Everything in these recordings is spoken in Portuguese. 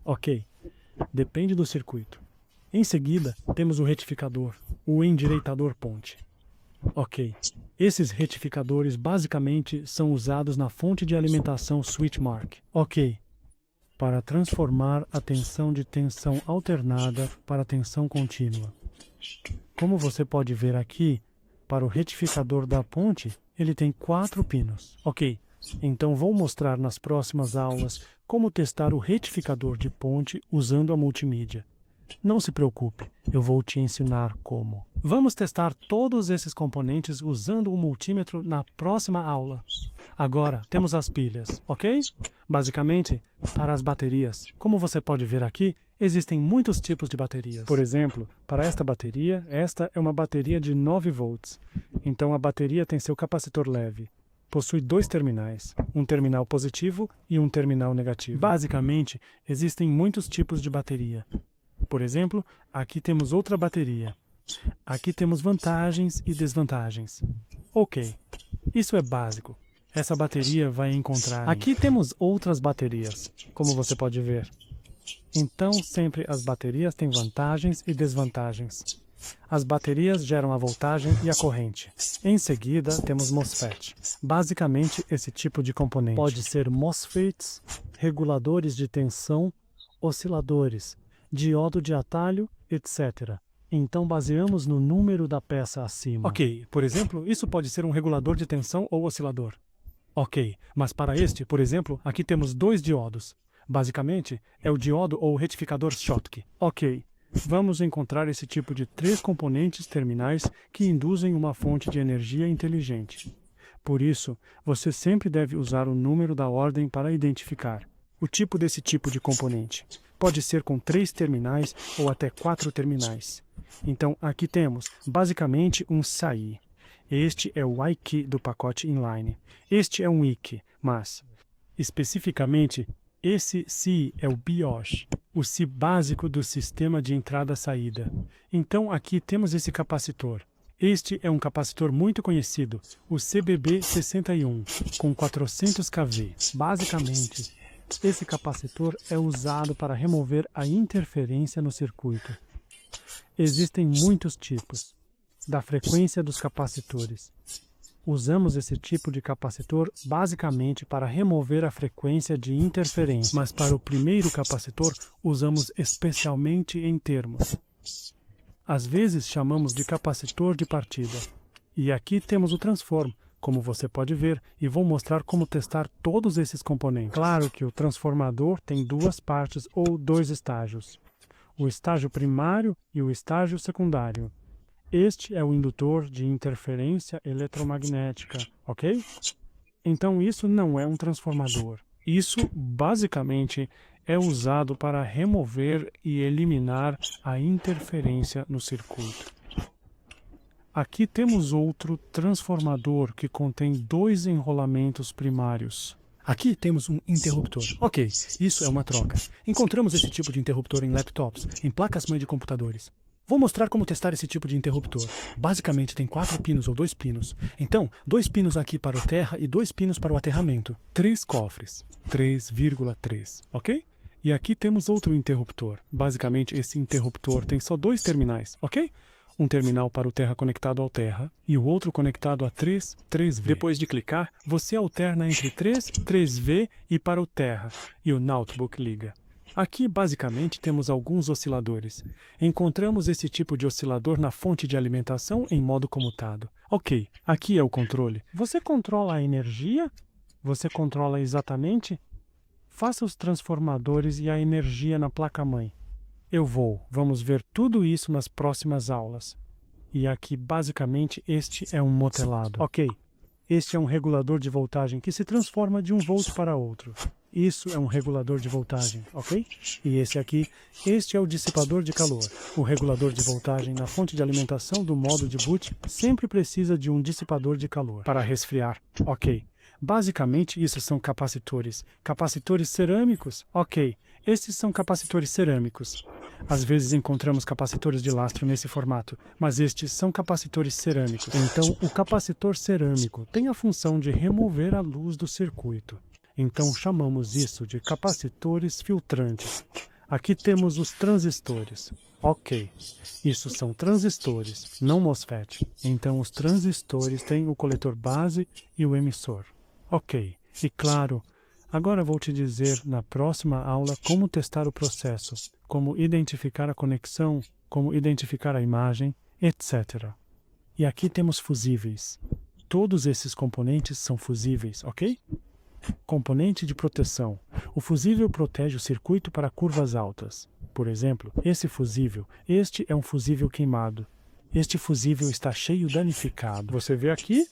Ok, depende do circuito. Em seguida, temos o retificador, o endireitador ponte. Ok, esses retificadores basicamente são usados na fonte de alimentação Switchmark. Ok, para transformar a tensão de tensão alternada para tensão contínua. Como você pode ver aqui, para o retificador da ponte, ele tem 4 pinos. Ok, então vou mostrar nas próximas aulas como testar o retificador de ponte usando a multimídia. Não se preocupe, eu vou te ensinar como. Vamos testar todos esses componentes usando o multímetro na próxima aula. Agora, temos as pilhas, ok? Basicamente, para as baterias. Como você pode ver aqui, existem muitos tipos de baterias. Por exemplo, para esta bateria, esta é uma bateria de 9 volts. Então a bateria tem seu capacitor leve. Possui 2 terminais, um terminal positivo e um terminal negativo. Basicamente, existem muitos tipos de bateria. Por exemplo, aqui temos outra bateria. Aqui temos vantagens e desvantagens. Ok, isso é básico. Essa bateria vai encontrar... Aqui temos outras baterias, como você pode ver. Então, sempre as baterias têm vantagens e desvantagens. As baterias geram a voltagem e a corrente. Em seguida, temos MOSFET. Basicamente, esse tipo de componente. Pode ser MOSFETs, reguladores de tensão, osciladores, diodo de atalho, etc. Então baseamos no número da peça acima. Ok, por exemplo, isso pode ser um regulador de tensão ou oscilador. Ok, mas para este, por exemplo, aqui temos 2 diodos. Basicamente, é o diodo ou retificador Schottky. Ok, vamos encontrar esse tipo de 3 componentes terminais que induzem uma fonte de energia inteligente. Por isso, você sempre deve usar o número da ordem para identificar o tipo desse tipo de componente. Pode ser com 3 terminais ou até 4 terminais. Então, aqui temos, basicamente, um SAI. Este é o I-Key do pacote inline. Este é um I-Key, mas, especificamente, esse SI é o BIOS, o SI básico do sistema de entrada-saída. Então, aqui temos esse capacitor. Este é um capacitor muito conhecido, o CBB61, com 400 kV. Basicamente, esse capacitor é usado para remover a interferência no circuito. Existem muitos tipos da frequência dos capacitores. Usamos esse tipo de capacitor basicamente para remover a frequência de interferência, mas para o primeiro capacitor usamos especialmente em termos. Às vezes chamamos de capacitor de partida. E aqui temos o transform, como você pode ver, e vou mostrar como testar todos esses componentes. Claro que o transformador tem 2 partes ou 2 estágios. O estágio primário e o estágio secundário. Este é o indutor de interferência eletromagnética, ok? Então isso não é um transformador. Isso, basicamente, é usado para remover e eliminar a interferência no circuito. Aqui temos outro transformador que contém 2 enrolamentos primários. Aqui temos um interruptor. Ok, isso é uma troca. Encontramos esse tipo de interruptor em laptops, em placas-mãe de computadores. Vou mostrar como testar esse tipo de interruptor. Basicamente tem 4 pinos ou 2 pinos. Então, 2 pinos aqui para o terra e 2 pinos para o aterramento. 3 cofres. 3,3, ok? E aqui temos outro interruptor. Basicamente esse interruptor tem só 2 terminais, ok? Um terminal para o terra conectado ao terra e o outro conectado a 3V. Depois de clicar, você alterna entre 3V e para o terra e o notebook liga. Aqui, basicamente, temos alguns osciladores. Encontramos esse tipo de oscilador na fonte de alimentação em modo comutado. Ok, aqui é o controle. Você controla a energia? Você controla exatamente? Faça os transformadores e a energia na placa-mãe. Vamos ver tudo isso nas próximas aulas. E aqui, basicamente, este é um motelado. Ok, este é um regulador de voltagem que se transforma de um volt para outro. Isso é um regulador de voltagem, ok? E esse aqui, este é o dissipador de calor. O regulador de voltagem na fonte de alimentação do modo de boot sempre precisa de um dissipador de calor para resfriar, ok? Basicamente, isso são capacitores. Capacitores cerâmicos? Ok, esses são capacitores cerâmicos. Às vezes encontramos capacitores de lastro nesse formato, mas estes são capacitores cerâmicos. Então, o capacitor cerâmico tem a função de remover a luz do circuito. Então, chamamos isso de capacitores filtrantes. Aqui temos os transistores. Ok, isso são transistores, não MOSFET. Então os transistores têm o coletor base e o emissor. Ok, e claro, agora vou te dizer na próxima aula como testar o processo, como identificar a conexão, como identificar a imagem, etc. E aqui temos fusíveis. Todos esses componentes são fusíveis, ok? Componente de proteção. O fusível protege o circuito para curvas altas. Por exemplo, este é um fusível queimado. Este fusível está cheio danificado. Você vê aqui?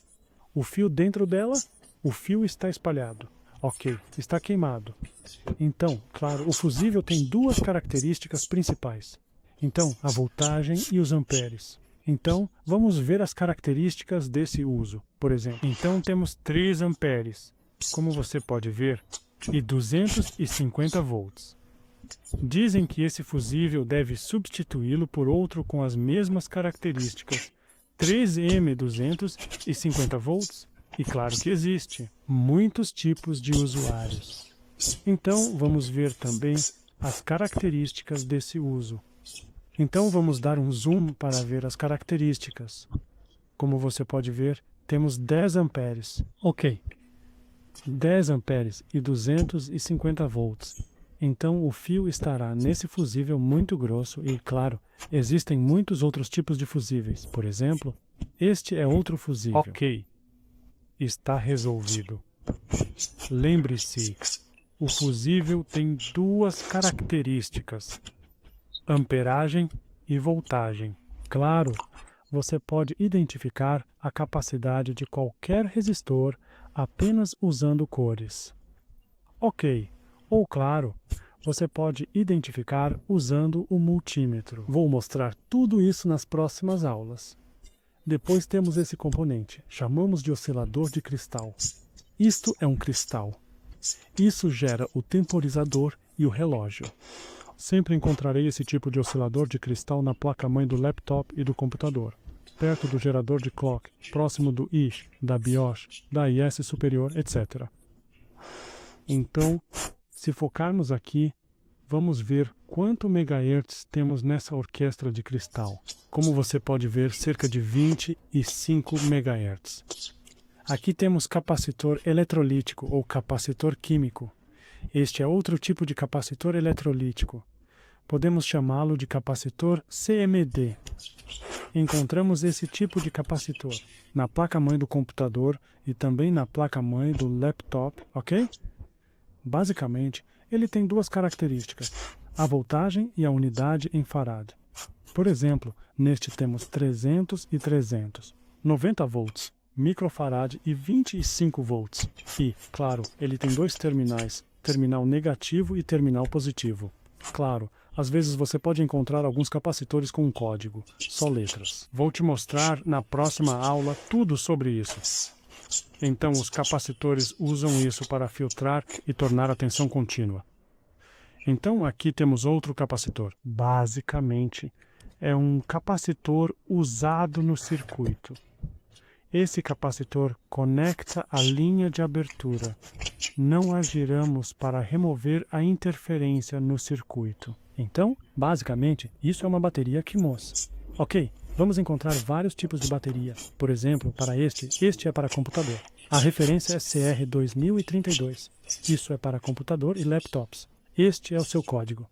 O fio dentro dela, o fio está espalhado. Ok, está queimado. Então, claro, o fusível tem duas características principais. Então, a voltagem e os amperes. Então, vamos ver as características desse uso. Por exemplo, então temos 3 amperes, como você pode ver, e 250 volts. Dizem que esse fusível deve substituí-lo por outro com as mesmas características, 3M 250 volts. E claro que existe muitos tipos de usuários. Então, vamos ver também as características desse uso. Então, vamos dar um zoom para ver as características. Como você pode ver, temos 10 amperes. Ok, 10 amperes e 250 volts. Então, o fio estará nesse fusível muito grosso e, claro, existem muitos outros tipos de fusíveis. Por exemplo, este é outro fusível. Ok, está resolvido. Lembre-se, o fusível tem duas características: amperagem e voltagem. Claro, você pode identificar a capacidade de qualquer resistor apenas usando cores. Ok, ou claro, você pode identificar usando o multímetro. Vou mostrar tudo isso nas próximas aulas. Depois temos esse componente, chamamos de oscilador de cristal. Isto é um cristal. Isso gera o temporizador e o relógio. Sempre encontrarei esse tipo de oscilador de cristal na placa-mãe do laptop e do computador, perto do gerador de clock, próximo do ISH, da BIOS, da IS superior, etc. Então, se focarmos aqui, vamos ver quanto megahertz temos nessa orquestra de cristal. Como você pode ver, cerca de 25 megahertz. Aqui temos capacitor eletrolítico ou capacitor químico. Este é outro tipo de capacitor eletrolítico. Podemos chamá-lo de capacitor CMD. Encontramos esse tipo de capacitor na placa-mãe do computador e também na placa-mãe do laptop, ok? Basicamente, ele tem duas características: a voltagem e a unidade em farad. Por exemplo, neste temos 300 e 300, 90 volts, microfarad e 25 volts. E, claro, ele tem dois terminais, terminal negativo e terminal positivo. Claro, às vezes você pode encontrar alguns capacitores com um código, só letras. Vou te mostrar na próxima aula tudo sobre isso. Então, os capacitores usam isso para filtrar e tornar a tensão contínua. Então, aqui temos outro capacitor. Basicamente, é um capacitor usado no circuito. Esse capacitor conecta a linha de abertura. Não a giramos para remover a interferência no circuito. Então, basicamente, isso é uma bateria CMOS. Ok, vamos encontrar vários tipos de bateria. Por exemplo, para este é para computador. A referência é CR2032. Isso é para computador e laptops. Este é o seu código.